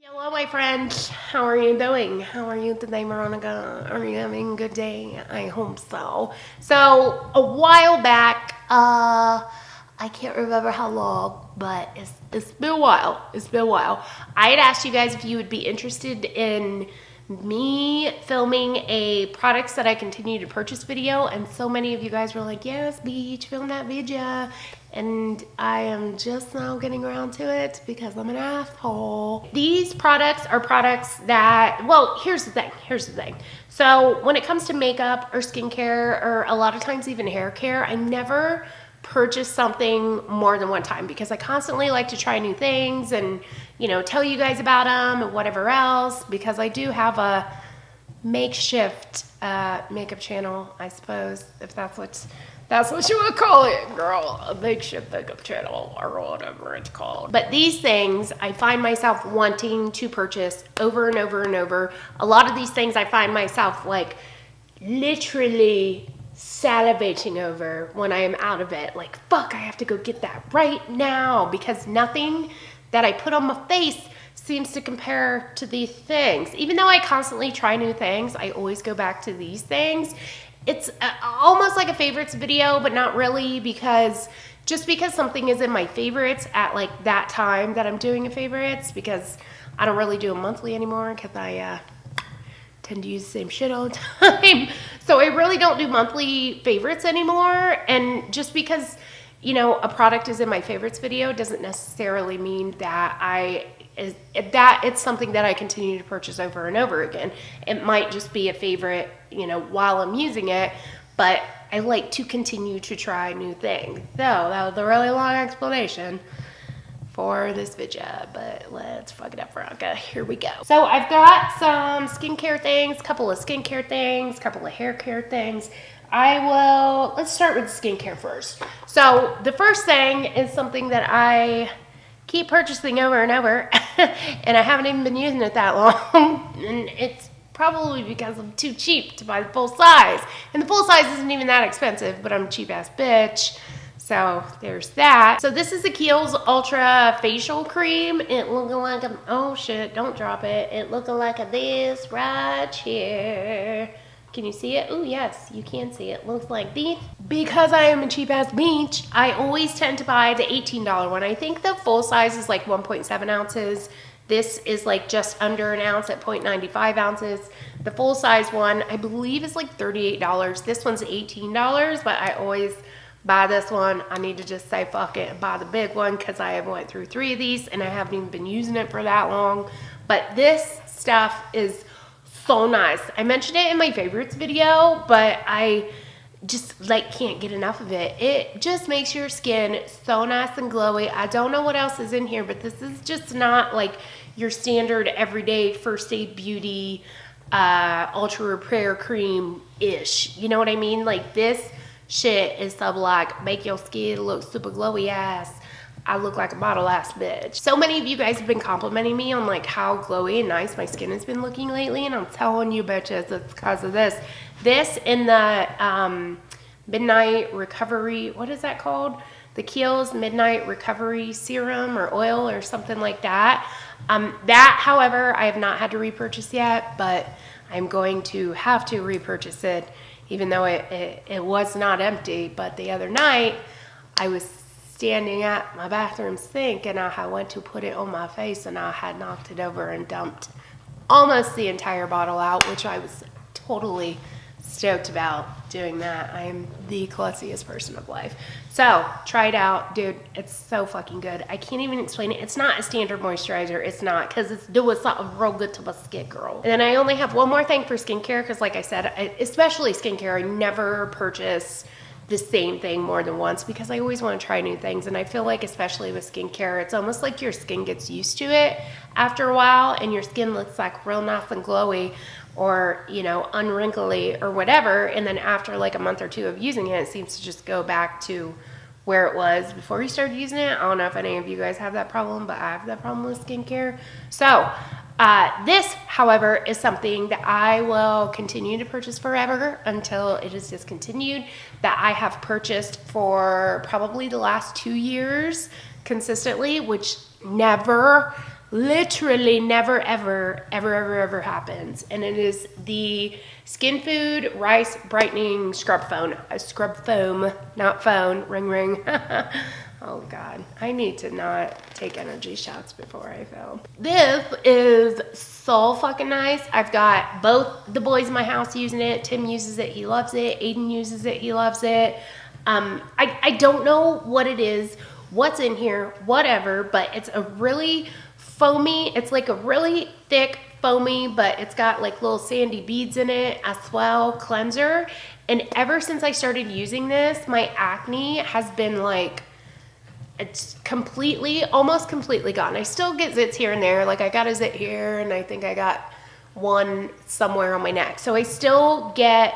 Hello, my friends. How are you doing? How are you today, Veronica? Are you having a good day? I hope so. So, a while back, I can't remember how long, but it's been a while. It's been a while. I had asked you guys if you would be interested in me filming a products that I continue to purchase video, and so many of you guys were like, yes, Beach, film that video. And I am just now getting around to it because I'm an asshole. These products are products that, well, here's the thing. So when it comes to makeup or skincare or a lot of times even hair care, I never purchase something more than one time because I constantly like to try new things and, you know, tell you guys about them and whatever else, because I do have a makeshift makeup channel, I suppose, if that's what you would call it, girl. A makeshift makeup channel or whatever it's called. But these things I find myself wanting to purchase over and over and over. A lot of these things I find myself like literally salivating over when I am out of it. Like, fuck, I have to go get that right now, because nothing that I put on my face seems to compare to these things. Even though I constantly try new things, I always go back to these things. It's almost like a favorites video, but not really, because just because something is in my favorites at like that time that I'm doing a favorites, because I don't really do a monthly anymore because I tend to use the same shit all the time. So I really don't do monthly favorites anymore. And just because, you know, a product is in my favorites video doesn't necessarily mean that it's something that I continue to purchase over and over again. It might just be a favorite, you know, while I'm using it, but I like to continue to try new things. So that was a really long explanation for this video, but let's fuck it up, Veronica. Here we go. So I've got some skincare things, couple of skincare things, couple of hair care things. Let's start with skincare first. So the first thing is something that I keep purchasing over and over, and I haven't even been using it that long, and it's probably because I'm too cheap to buy the full size. And the full size isn't even that expensive, but I'm a cheap ass bitch. So there's that. So this is the Keihls Ultra Facial Cream. It looking like a, oh shit, don't drop it. It looking like a this right here. Can you see it? Oh yes, you can see it. Looks like this. Because I am a cheap ass beach, I always tend to buy the $18 one. I think the full size is like 1.7 ounces. This is like just under an ounce at 0.95 ounces. The full size one, I believe, is like $38. This one's $18, but I always buy this one. I need to just say fuck it and buy the big one because I have went through 3 of these and I haven't even been using it for that long. But this stuff is so nice. I mentioned it in my favorites video, but I just like can't get enough of it. It just makes your skin so nice and glowy. I don't know what else is in here, but this is just not like your standard everyday First Aid Beauty ultra repair cream ish. You know what I mean? Like this shit is stuff like make your skin look super glowy ass. I look like a model ass bitch. So many of you guys have been complimenting me on like how glowy and nice my skin has been looking lately, and I'm telling you bitches, it's because of this. This in the Midnight Recovery, what is that called? The Keihls Midnight Recovery Serum or oil or something like that. That, however, I have not had to repurchase yet, but I'm going to have to repurchase it, even though it was not empty. But the other night, I was standing at my bathroom sink and I went to put it on my face and I had knocked it over and dumped almost the entire bottle out, which I was totally stoked about doing that. I am the classiest person of life. So try it out, dude. It's so fucking good. I can't even explain it. It's not a standard moisturizer. It's not, because it's doing something real good to my skin, girl. And then I only have one more thing for skincare, because like I said, especially skincare, I never purchase the same thing more than once because I always want to try new things. And I feel like, especially with skincare, it's almost like your skin gets used to it after a while and your skin looks like real nice and glowy, or, you know, unwrinkly or whatever. And then after like a month or two of using it, it seems to just go back to where it was before you started using it. I don't know if any of you guys have that problem, but I have that problem with skincare. So this, however, is something that I will continue to purchase forever until it is discontinued, that I have purchased for probably the last 2 years consistently, which never literally never, ever happens. And it is the Skinfood Rice Brightening Scrub Foam. Scrub Foam, not phone. Ring, ring. Oh God, I need to not take energy shots before I film. This is so fucking nice. I've got both the boys in my house using it. Tim uses it, he loves it. Aiden uses it, he loves it. I don't know what it is, what's in here, whatever, but it's a really foamy, it's like a really thick foamy, but it's got like little sandy beads in it as well, cleanser. And ever since I started using this, my acne has been like, it's completely, almost completely gone. I still get zits here and there. Like I got a zit here and I think I got one somewhere on my neck. So I still get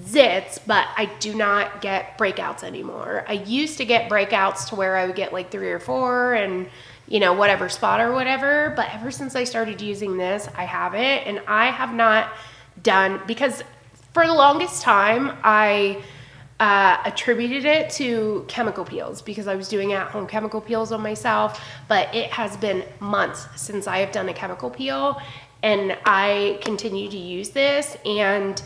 zits, but I do not get breakouts anymore. I used to get breakouts to where I would get like 3 or 4 and you know, whatever spot or whatever. But ever since I started using this, I haven't. And I have not done, because for the longest time, I attributed it to chemical peels because I was doing at-home chemical peels on myself, but it has been months since I have done a chemical peel and I continue to use this, and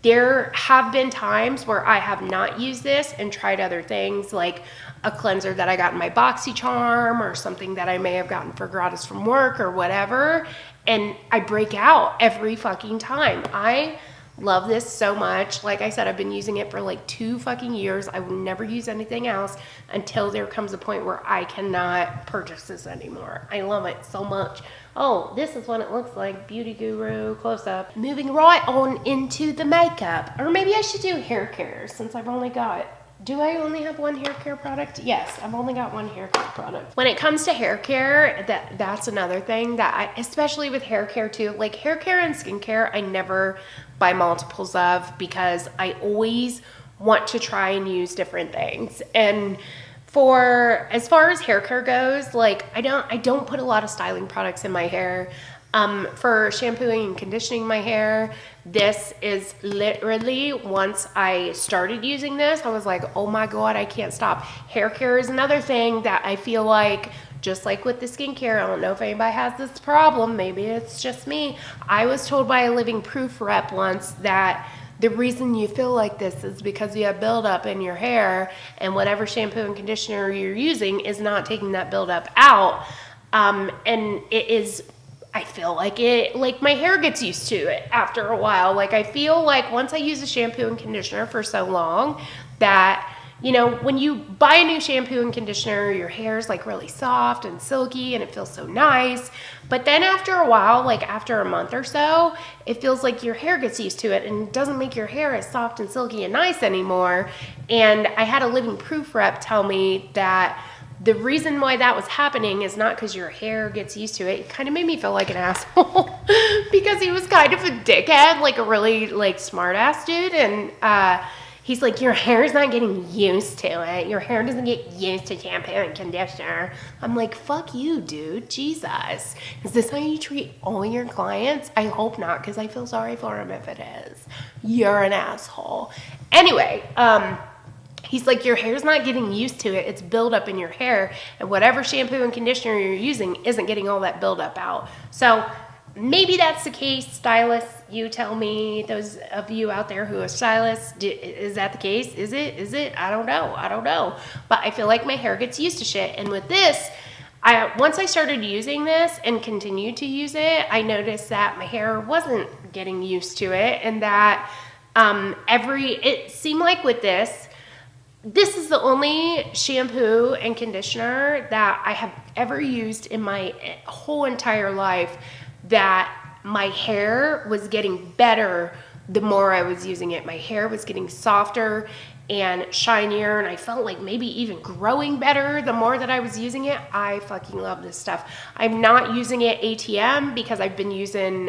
there have been times where I have not used this and tried other things like a cleanser that I got in my BoxyCharm or something that I may have gotten for gratis from work or whatever, and I break out every fucking time. I love this so much. Like I said, I've been using it for like 2 fucking years. I will never use anything else until there comes a point where I cannot purchase this anymore. I love it so much. Oh, this is what it looks like. Beauty Guru close up. Moving right on into the makeup. Or maybe I should do hair care since I've only got, do I only have one hair care product? Yes, I've only got one hair care product. When it comes to hair care, that's another thing that I, especially with hair care too, like hair care and skincare, I never buy multiples of because I always want to try and use different things. And for as far as hair care goes, like I don't put a lot of styling products in my hair. For shampooing and conditioning my hair, this is literally, once I started using this, I was like, oh my God, I can't stop. Hair care is another thing that I feel like, just like with the skincare, I don't know if anybody has this problem, maybe it's just me. I was told by a living proof rep once that the reason you feel like this is because you have buildup in your hair, and whatever shampoo and conditioner you're using is not taking that buildup out. And it is, I feel like it, like my hair gets used to it after a while. Like I feel like once I use a shampoo and conditioner for so long that, you know, when you buy a new shampoo and conditioner, your hair is like really soft and silky and it feels so nice. But then after a while, like after a month or so, it feels like your hair gets used to it and it doesn't make your hair as soft and silky and nice anymore. And I had a living proof rep tell me that the reason why that was happening is not because your hair gets used to it. It kind of made me feel like an asshole because he was kind of a dickhead, like a really like smart ass dude. And he's like, your hair is not getting used to it. Your hair doesn't get used to shampoo and conditioner. I'm like, fuck you, dude. Jesus. Is this how you treat all your clients? I hope not, because I feel sorry for him if it is. You're an asshole. Anyway, he's like, your hair's not getting used to it. It's buildup in your hair, and whatever shampoo and conditioner you're using isn't getting all that buildup out. So maybe that's the case, stylists. You tell me, those of you out there who are stylists, is that the case? Is it? I don't know. But I feel like my hair gets used to shit. And with this, once I started using this and continued to use it, I noticed that my hair wasn't getting used to it, and that it seemed like with this is the only shampoo and conditioner that I have ever used in my whole entire life that my hair was getting better the more I was using it. My hair was getting softer and shinier, and I felt like maybe even growing better the more that I was using it. I fucking love this stuff. I'm not using it ATM because I've been using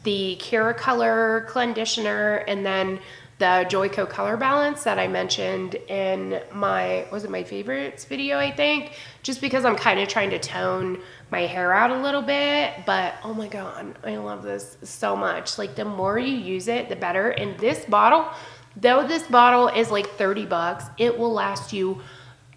the Kira Color conditioner and then the Joico Color Balance that I mentioned in my favorites video, I think, just because I'm kind of trying to tone my hair out a little bit. But oh my God, I love this so much. Like the more you use it, the better. And this bottle, though this bottle is like $30, it will last you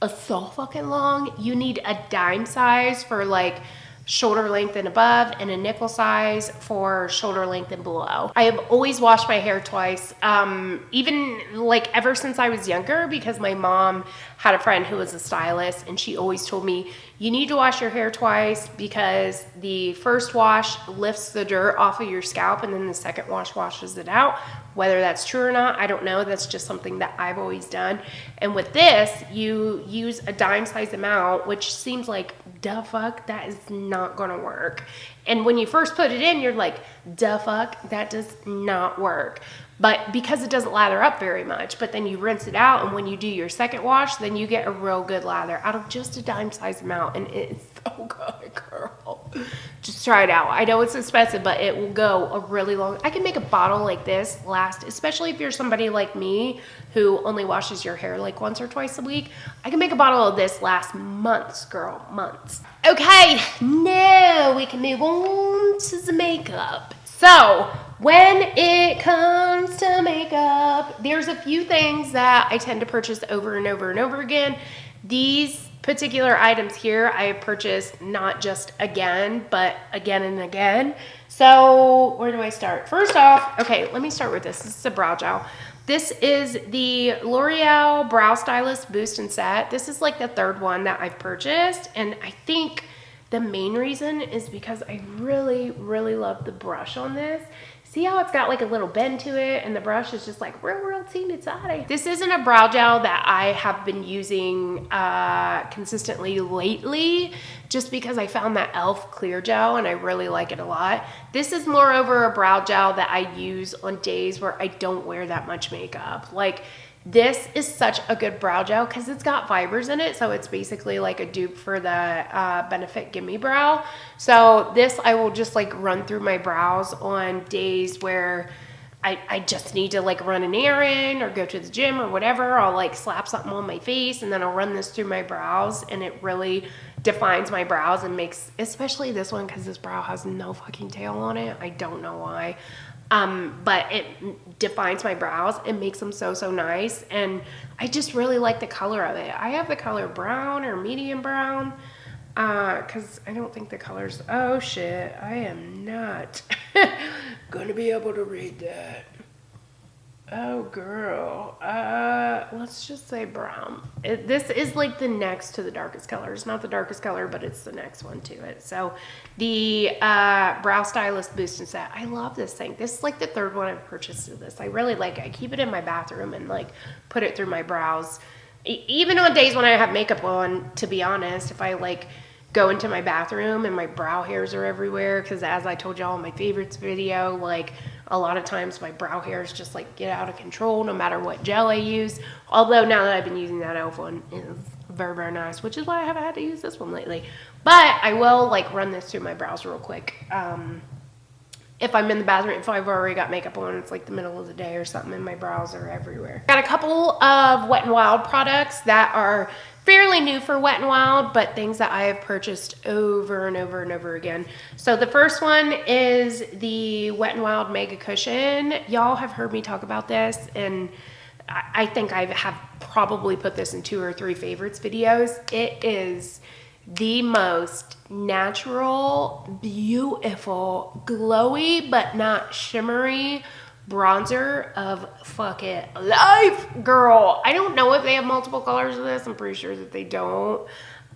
so fucking long. You need a dime size for like shoulder length and above, and a nickel size for shoulder length and below. I have always washed my hair twice, even like ever since I was younger, because my mom had a friend who was a stylist, and she always told me, you need to wash your hair twice because the first wash lifts the dirt off of your scalp, and then the second wash washes it out. Whether that's true or not, I don't know. That's just something that I've always done. And with this, you use a dime size amount, which seems like, duh fuck, that is not gonna work. And when you first put it in, you're like, duh fuck, that does not work. But because it doesn't lather up very much, but then you rinse it out, and when you do your second wash, then you get a real good lather out of just a dime size amount, and it's so good, girl. Just try it out. I know it's expensive, but it will go a really long. I can make a bottle like this last, especially if you're somebody like me who only washes your hair like once or twice a week. I can make a bottle of this last months, girl, months. Okay, now we can move on to the makeup. So when it comes to makeup, there's a few things that I tend to purchase over and over and over again. These particular items here I have purchased not just again, but again and again. So where do I start? First off, okay, let me start with this. This is a brow gel. This is the L'Oreal Brow Stylist Boost and Set. This is like the third one that I've purchased, and I think the main reason is because I really, really love the brush on this. See how it's got like a little bend to it, and the brush is just like real teeny tiny. This isn't a brow gel that I have been using consistently lately, just because I found that e.l.f. clear gel and I really like it a lot. This is moreover a brow gel that I use on days where I don't wear that much makeup. Like, this is such a good brow gel because it's got fibers in it, so it's basically like a dupe for the Benefit Gimme Brow. So this I will just like run through my brows on days where I just need to like run an errand or go to the gym or whatever. I'll like slap something on my face, and then I'll run this through my brows, and it really defines my brows and makes, especially this one, because this brow has no fucking tail on it. I don't know why. But it defines my brows and makes them so nice, and I just really like the color of it. I have the color brown or medium brown, because I don't think the colors, oh shit, I am not gonna be able to read that. Oh girl, let's just say brown. This is like the next to the darkest color. It's not the darkest color, but it's the next one to it. So the Brow Stylist Boost and Set. I love this thing. This is like the third one I've purchased of this. I really like it. I keep it in my bathroom and like put it through my brows. Even on days when I have makeup on, to be honest, if I like go into my bathroom and my brow hairs are everywhere, because as I told y'all in my favorites video, like a lot of times my brow hairs just like get out of control no matter what gel I use. Although now that I've been using that e.l.f. one, it's very nice, which is why I haven't had to use this one lately. But I will like run this through my brows real quick. If I'm in the bathroom, if I've already got makeup on, it's like the middle of the day or something, and my brows are everywhere. Got a couple of WetNWild products that are fairly new for WetNWild, but things that I have purchased over and over and over again. So the first one is the WetNWild Mega Cushion. Y'all have heard me talk about this, and I think I have probably put this in 2 or 3 favorites videos. It is the most natural, beautiful, glowy, but not shimmery bronzer of fucking life, girl. I don't know if they have multiple colors of this. I'm pretty sure that they don't.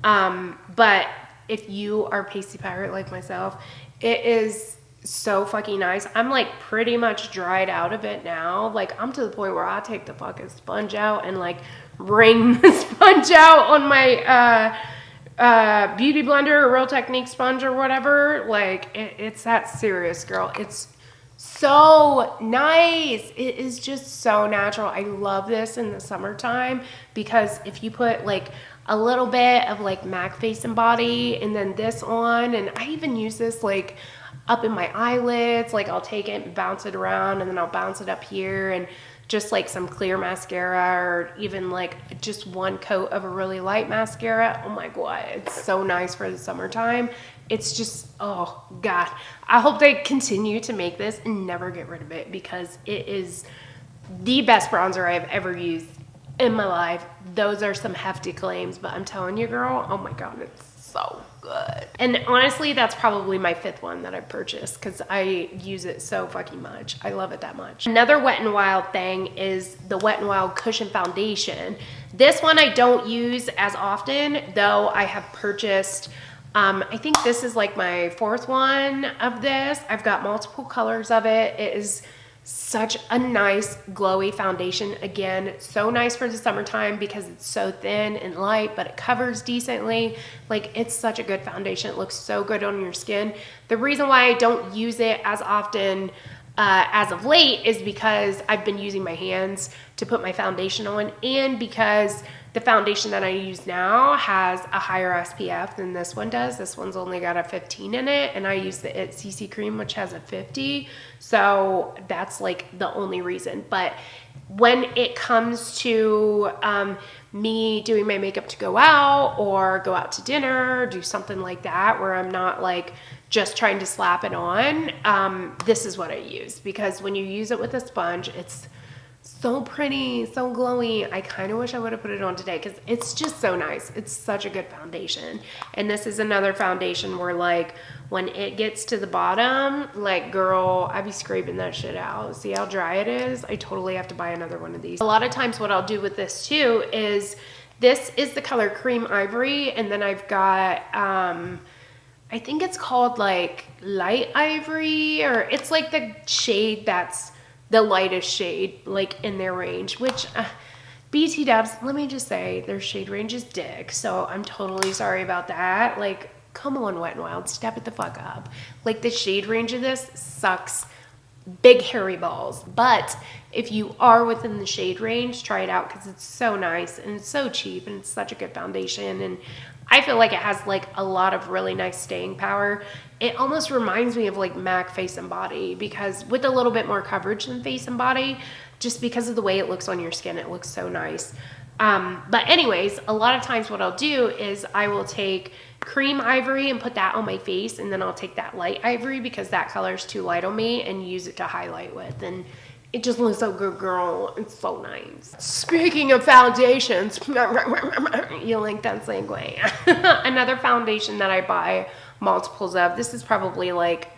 But if you are pasty pirate like myself, it is so fucking nice. I'm like pretty much dried out of it now. Like, I'm to the point where I take the fucking sponge out and like wring the sponge out on my beauty blender or Real Technique sponge or whatever. Like, it's that serious, girl. It's so nice. It is just so natural. I love this in the summertime because if you put like a little bit of like MAC Face and Body and then this on, and I even use this like up in my eyelids, like I'll take it and bounce it around, and then I'll bounce it up here, and just like some clear mascara, or even like just one coat of a really light mascara. Oh my god, it's so nice for the summertime. It's just, oh god, I hope they continue to make this and never get rid of it, because it is the best bronzer I've ever used in my life. Those are some hefty claims, but I'm telling you, girl, oh my god, it's so good. And honestly, that's probably my 5th one that I purchased because I use it so fucking much. I love it that much. Another Wet n Wild thing is the Wet n Wild Cushion Foundation. This one I don't use as often, though I have purchased, I think this is like my 4th one of this. I've got multiple colors of it. It is such a nice glowy foundation. Again, so nice for the summertime because it's so thin and light, but it covers decently. Like, it's such a good foundation. It looks so good on your skin. The reason why I don't use it as often as of late is because I've been using my hands to put my foundation on, and because the foundation that I use now has a higher SPF than this one does. This one's only got a 15 in it, and I use the IT CC cream, which has a 50. So that's like the only reason. But when it comes to me doing my makeup to go out or go out to dinner, do something like that where I'm not like just trying to slap it on, this is what I use, because when you use it with a sponge, it's so pretty, so glowy. I kind of wish I would have put it on today because it's just so nice. It's such a good foundation. And this is another foundation where, like, when it gets to the bottom, like, girl, I be scraping that shit out. See how dry it is? I totally have to buy another one of these. A lot of times what I'll do with this too is, this is the color Cream Ivory, and then I've got, I think it's called like Light Ivory, or it's like the shade that's the lightest shade, like, in their range, which BT dubs, let me just say, their shade range is dick, so I'm totally sorry about that. Like, come on, Wet n Wild, step it the fuck up. Like, the shade range of this sucks big hairy balls. But if you are within the shade range, try it out because it's so nice and it's so cheap and it's such a good foundation. And I feel like it has like a lot of really nice staying power. It almost reminds me of like MAC Face and Body, because with a little bit more coverage than Face and Body, just because of the way it looks on your skin, it looks so nice. But anyways, a lot of times what I'll do is I will take Cream Ivory and put that on my face, and then I'll take that Light Ivory because that color is too light on me, and use it to highlight with, and it just looks so good, girl. It's so nice. Speaking of foundations, you like that segue. Another foundation that I buy multiples of, this is probably like,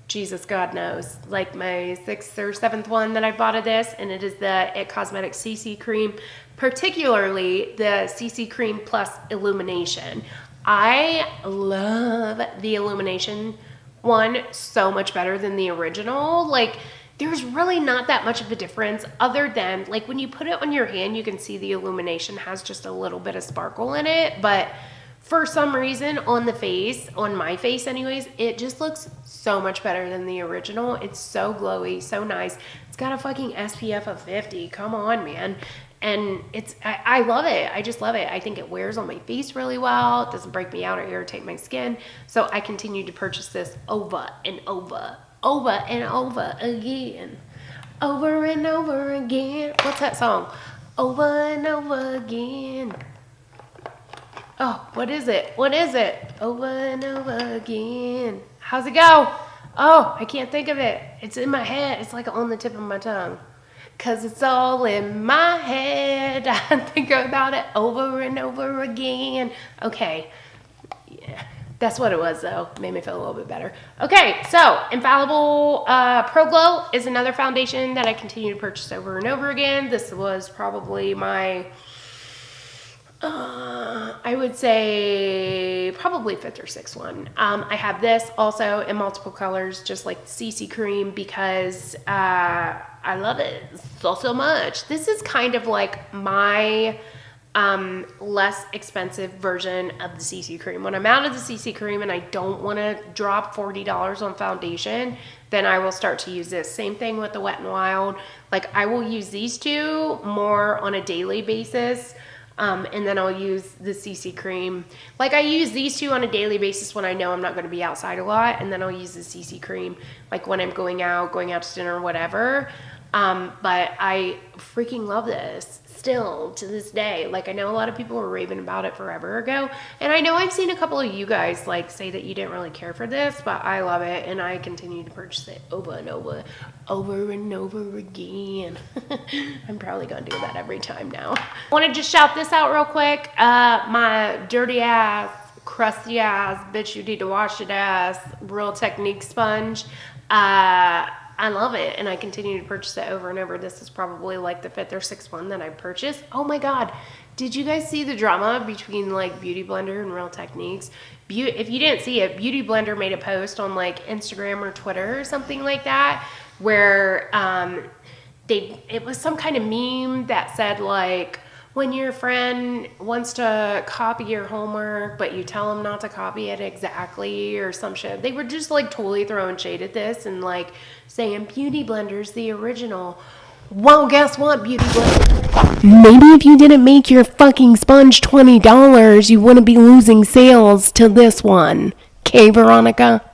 Jesus God knows, like my 6th or 7th one that I bought of this, and it is the IT Cosmetics CC Cream, particularly the CC Cream Plus Illumination. I love the Illumination one so much better than the original. Like, there's really not that much of a difference, other than like when you put it on your hand, you can see the Illumination has just a little bit of sparkle in it, but for some reason on the face, on my face anyways, it just looks so much better than the original. It's so glowy, so nice. It's got a fucking SPF of 50. Come on, man. And it's, I love it. I just love it. I think it wears on my face really well. It doesn't break me out or irritate my skin. So I continue to purchase this over and over, over and over again. Over and over again. What's that song? Over and over again. Oh, what is it? What is it? Over and over again. How's it go? Oh, I can't think of it. It's in my head. It's like on the tip of my tongue. 'Cause it's all in my head. I think about it over and over again. Okay. Yeah. That's what it was, though. Made me feel a little bit better. Okay, so Infallible Pro Glow is another foundation that I continue to purchase over and over again. This was probably my, I would say probably 5th or 6th one. I have this also in multiple colors, just like the CC cream, because I love it so much. This is kind of like my less expensive version of the CC cream. When I'm out of the CC cream and I don't want to drop $40 on foundation, then I will start to use this. Same thing with the Wet n Wild. Like, I will use these two more on a daily basis. And then I'll use the CC cream. Like, I use these two on a daily basis when I know I'm not going to be outside a lot, and then I'll use the CC cream like when I'm going out to dinner or whatever. But I freaking love this still to this day. Like, I know a lot of people were raving about it forever ago, and I know I've seen a couple of you guys like say that you didn't really care for this, but I love it, and I continue to purchase it over and over and over again. I'm probably gonna do that every time now. I want to just shout this out real quick. My dirty ass crusty ass, bitch you need to wash it ass, Real Technique sponge. I love it, and I continue to purchase it over and over. This is probably like the 5th or 6th one that I purchased. Oh my god, did you guys see the drama between like Beauty Blender and Real Techniques? If you didn't see it, Beauty Blender made a post on like Instagram or Twitter or something like that, where it was some kind of meme that said like, when your friend wants to copy your homework, but you tell them not to copy it exactly or some shit. They were just like totally throwing shade at this and like saying Beauty Blender's the original. Well, guess what, Beauty Blender? Maybe if you didn't make your fucking sponge $20, you wouldn't be losing sales to this one. Okay, Veronica?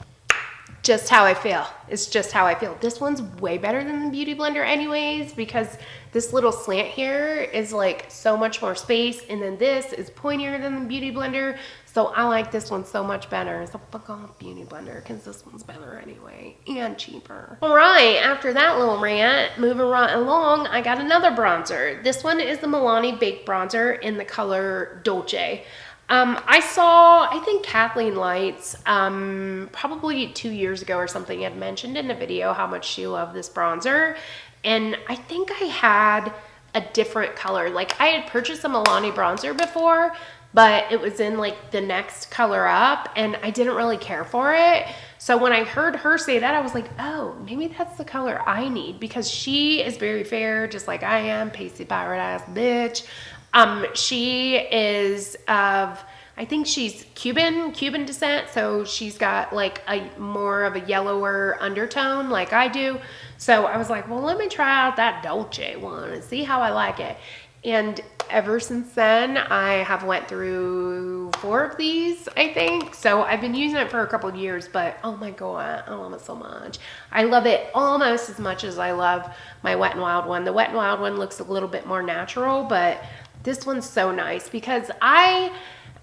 Just how I feel. It's just how I feel. This one's way better than the Beauty Blender anyways, because this little slant here is like so much more space, and then this is pointier than the Beauty Blender, so I like this one so much better. So fuck off Beauty Blender, because this one's better anyway, and cheaper. Alright, after that little rant, moving right along, I got another bronzer. This one is the Milani Baked Bronzer in the color Dolce. I think Kathleen Lights, probably 2 years ago or something, had mentioned in a video how much she loved this bronzer. And I think I had a different color. Like, I had purchased a Milani bronzer before, but it was in like the next color up, and I didn't really care for it. So when I heard her say that, I was like, oh, maybe that's the color I need, because she is very fair, just like I am, pasty pirate ass bitch. She is of, I think she's Cuban descent, so she's got like a more of a yellower undertone like I do. So I was like, well, let me try out that Dolce one and see how I like it. And ever since then, I have went through 4 of these, I think. So I've been using it for a couple of years, but oh my god, I love it so much. I love it almost as much as I love my WetNWild one. The WetNWild one looks a little bit more natural, but this one's so nice because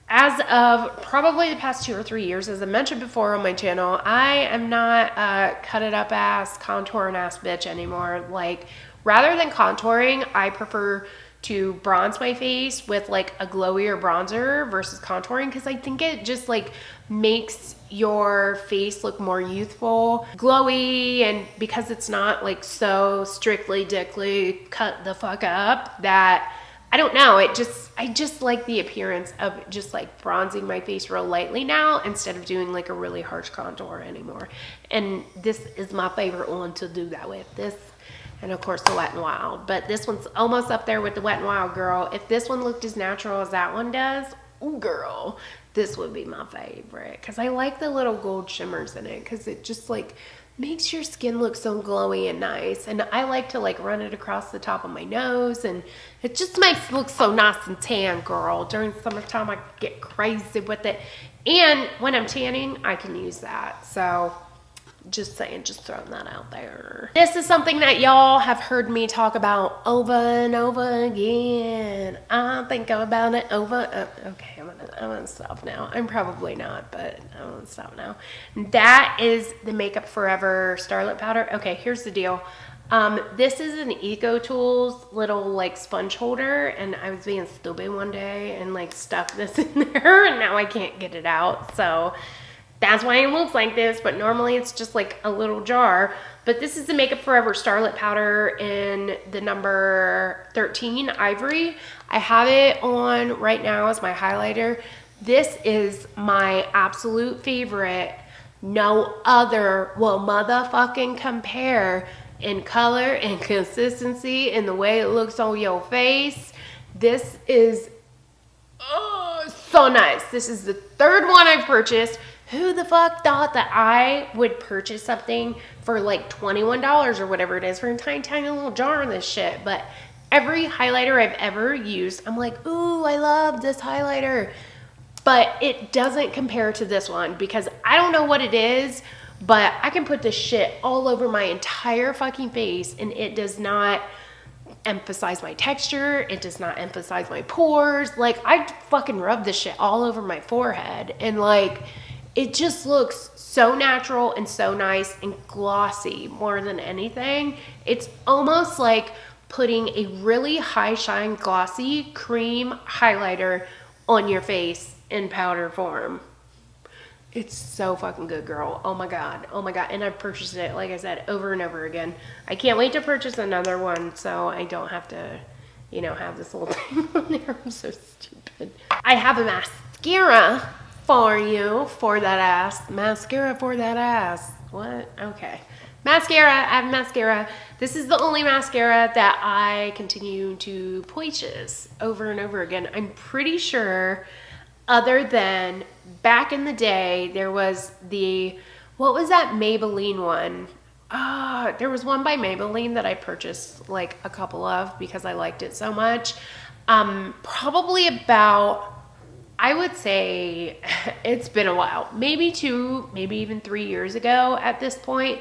as of probably the past 2 or 3 years, as I mentioned before on my channel, I am not a cut it up ass, contouring ass bitch anymore. Like, rather than contouring, I prefer to bronze my face with like a glowier bronzer versus contouring, because I think it just like makes your face look more youthful, glowy, and because it's not like so strictly dickly cut the fuck up that I don't know, I just like the appearance of just like bronzing my face real lightly now instead of doing like a really harsh contour anymore. And this is my favorite one to do that with. This, and of course the WetNWild, but this one's almost up there with the WetNWild, girl. If this one looked as natural as that one does, ooh girl, this would be my favorite, because I like the little gold shimmers in it, because it just like makes your skin look so glowy and nice. And I like to like run it across the top of my nose, and it just makes it look so nice and tan, girl. During summertime, I get crazy with it, and when I'm tanning, I can use that. So just saying, just throwing that out there. This is something that y'all have heard me talk about over and over again. I think about it over. Okay, I'm gonna stop now. I'm probably not, but I'm gonna stop now. That is the MakeupForever Starlit powder. Okay, here's the deal. This is an Eco Tools little like sponge holder, and I was being stupid one day and like stuffed this in there, and now I can't get it out. So that's why it looks like this, but normally it's just like a little jar. But this is the MakeupForever Starlit powder in the number 13 Ivory. I have it on right now as my highlighter. This is my absolute favorite. No other will motherfucking compare in color and consistency and the way it looks on your face. This is so nice. This is the 3rd one I've purchased. Who the fuck thought that I would purchase something for like $21 or whatever it is for a tiny, tiny little jar of this shit? But every highlighter I've ever used, I'm like, ooh, I love this highlighter. But it doesn't compare to this one, because I don't know what it is, but I can put this shit all over my entire fucking face, and it does not emphasize my texture. It does not emphasize my pores. Like, I fucking rub this shit all over my forehead, and like, it just looks so natural and so nice and glossy more than anything. It's almost like putting a really high shine glossy cream highlighter on your face in powder form. It's so fucking good, girl. Oh my god. Oh my god. And I've purchased it, like I said, over and over again. I can't wait to purchase another one so I don't have to, you know, have this little thing on there. I'm so stupid. I have a mascara for you, for that ass. Mascara for that ass. What? Okay. Mascara. I have mascara. This is the only mascara that I continue to purchase over and over again. I'm pretty sure, other than back in the day, there was the, what was that Maybelline one? There was one by Maybelline that I purchased like a couple of because I liked it so much. Probably about, I would say it's been a while, maybe 2, maybe even 3 years ago at this point.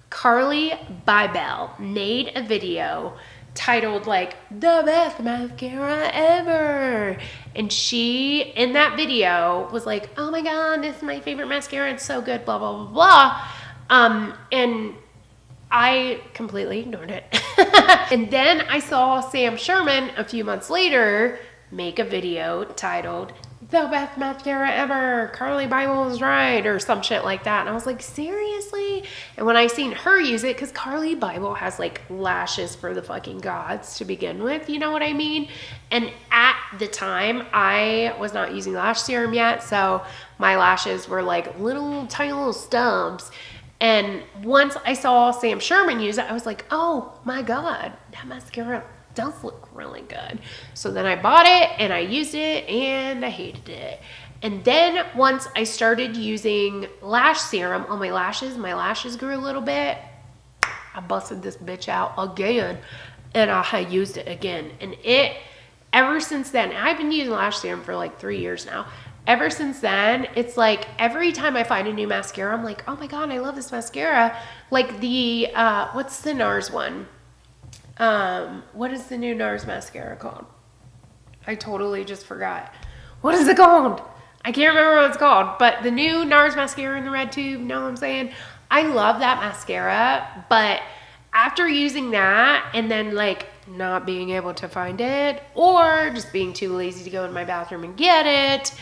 Carly Bybel made a video titled like the best mascara ever, and she in that video was like, oh my god, this is my favorite mascara, it's so good, blah blah blah blah. And I completely ignored it. And then I saw Sam Sherman a few months later make a video titled the best mascara ever, Carly Bybel was right, or some shit like that. And I was like, seriously? And when I seen her use it, because Carly Bybel has like lashes for the fucking gods to begin with, you know what I mean? And at the time, I was not using lash serum yet, so my lashes were like little tiny little stubs. And once I saw Sam Sherman use it, I was like, oh my god, that mascara does look really good. So then I bought it and I used it and I hated it. And then once I started using lash serum on my lashes grew a little bit. I busted this bitch out again and I used it again. And it, ever since then, I've been using lash serum for like 3 years now. Ever since then, it's like every time I find a new mascara, I'm like, oh my god, I love this mascara. Like the, what's the NARS one? What is the new NARS mascara called? I totally just forgot. What is it called? I can't remember what it's called, but the new NARS mascara in the red tube, you know what I'm saying? I love that mascara, but after using that and then like not being able to find it or just being too lazy to go in my bathroom and get it,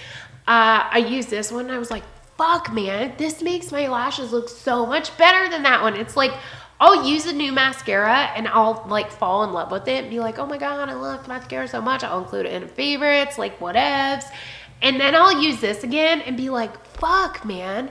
I used this one and I was like, fuck man, this makes my lashes look so much better than that one. It's like, I'll use a new mascara and I'll like fall in love with it and be like, oh my god, I love mascara so much. I'll include it in favorites, like whatevs. And then I'll use this again and be like, fuck man,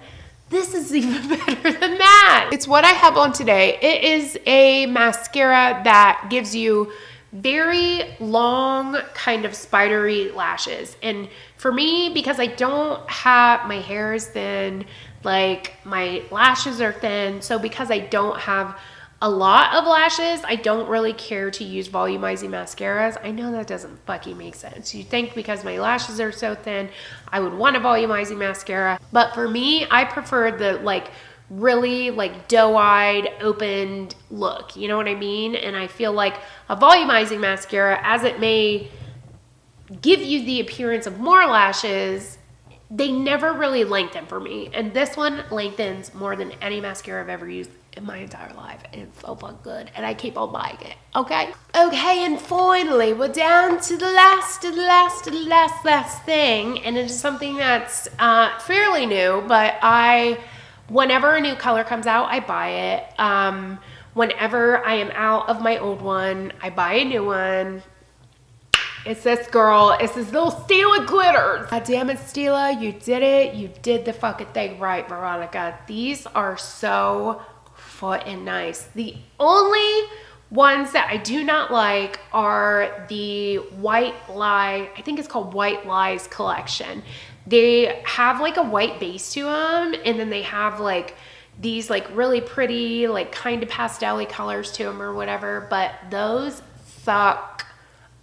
this is even better than that. It's what I have on today. It is a mascara that gives you very long kind of spidery lashes. And for me, because I don't have, my hair is thin, like my lashes are thin, so because I don't have a lot of lashes, I don't really care to use volumizing mascaras. I know that doesn't fucking make sense. You think because my lashes are so thin, I would want a volumizing mascara. But for me, I prefer the like really like doe-eyed, opened look. You know what I mean? And I feel like a volumizing mascara, as it may give you the appearance of more lashes, they never really lengthen for me. And this one lengthens more than any mascara I've ever used in my entire life. It's so fucking good. And I keep on buying it. Okay? Okay, and finally, we're down to the last thing. And it is something that's fairly new, but whenever a new color comes out, I buy it. Whenever I am out of my old one, I buy a new one. It's this girl. It's this little Stila glitters. God damn it, Stila. You did it. You did the fucking thing right, Veronica. These are so fucking nice. The only ones that I do not like are the White Lie. I think it's called White Lies collection. They have like a white base to them. And then they have like these like really pretty, like kind of pastel-y colors to them or whatever. But those suck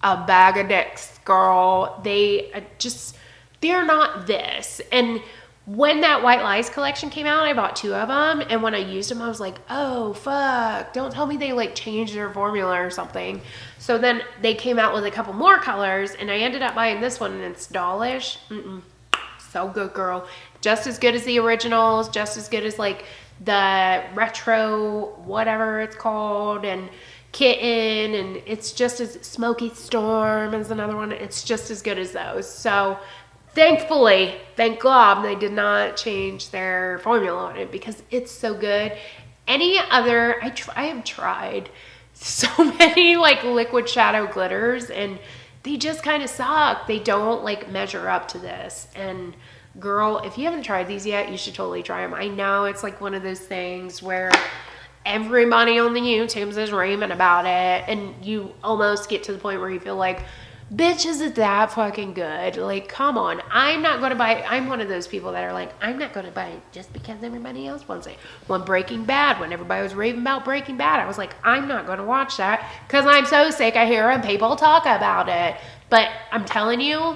a bag of dicks, girl. They're not this. And when that White Lies collection came out, I bought 2 of them, and when I used them, I was like, oh fuck, don't tell me they like changed their formula or something. So then they came out with a couple more colors, and I ended up buying this one, and it's dollish. So good, girl. Just as good as the originals, just as good as like the retro whatever it's called, and Kitten, and it's just as Smoky Storm is another one. It's just as good as those. So thankfully, thank God, they did not change their formula on it because it's so good. Any other, I have tried so many like liquid shadow glitters and they just kind of suck. They don't like measure up to this. And girl, if you haven't tried these yet, you should totally try them. I know it's like one of those things where everybody on the YouTubes is raving about it and you almost get to the point where you feel like, bitch, is it that fucking good? Like, come on. I'm not going to buy, I'm one of those people that are like, I'm not going to buy it just because everybody else wants it. When Breaking Bad, when everybody was raving about Breaking Bad, I was like, I'm not going to watch that because I'm so sick of hearing people talk about it. But I'm telling you,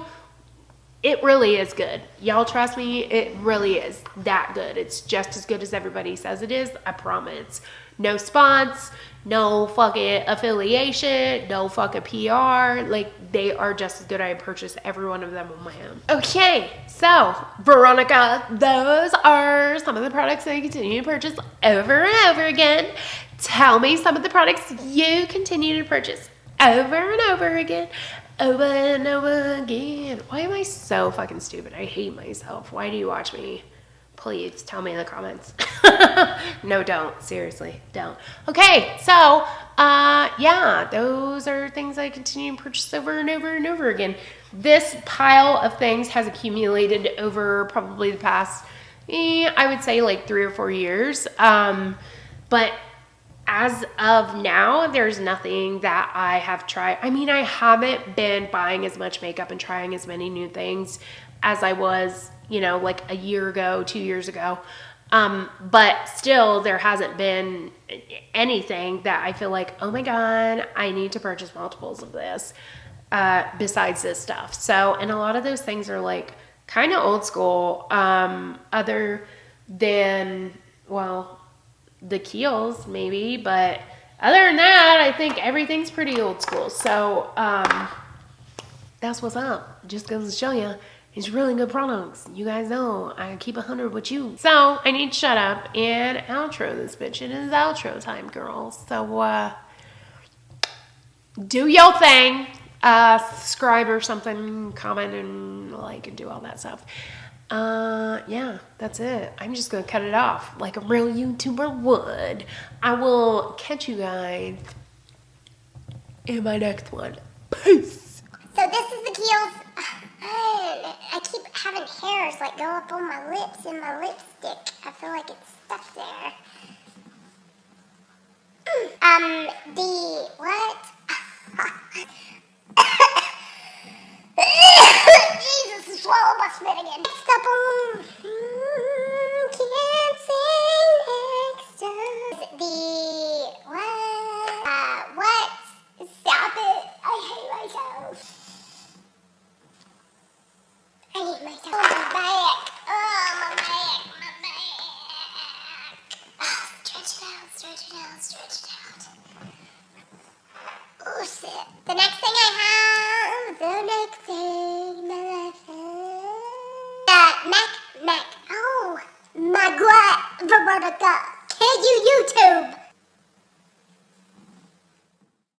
it really is good. Y'all trust me, it really is that good. It's just as good as everybody says it is, I promise. No spons, no fucking affiliation, no fucking PR. Like, they are just as good. I purchased every one of them on my own. Okay, so Veronica, those are some of the products that you continue to purchase over and over again. Tell me some of the products you continue to purchase over and over again. Over and over again. Why am I so fucking stupid? I hate myself. Why do you watch me? Please tell me in the comments. No, don't. Seriously, don't. Okay, so, yeah, those are things I continue to purchase over and over and over again. This pile of things has accumulated over probably the past, I would say like 3 or 4 years. But as of now, there's nothing that I have tried. I mean, I haven't been buying as much makeup and trying as many new things as I was, you know, like a year ago, 2 years ago. But still, there hasn't been anything that I feel like, oh my God, I need to purchase multiples of this, besides this stuff. So, and a lot of those things are like kind of old school, other than, well, the Keihls maybe, but other than that, I think everything's pretty old school. So, that's what's up. Just goes to show you, it's really good products. You guys know I keep 100 with you. So I need to shut up and outro this bitch. It is outro time, girls. So do your thing. Subscribe or something, comment and like and do all that stuff. Yeah, that's it. I'm just gonna cut it off like a real YouTuber would. I will catch you guys in my next one. Peace. So this is the Keihls. I keep having hairs like go up on my lips and my lipstick. I feel like it's stuck there. The what? Jesus, swallow my spit again. Next up on can't sing next up. The what? What? Stop it! I hate myself. I hate myself. Oh, my back. Oh, my back. My back. Oh, stretch it out, stretch it out, stretch it out. Oh, shit. The next thing I have, the next thing, Mac. Oh, my God, Veronica. Can you YouTube?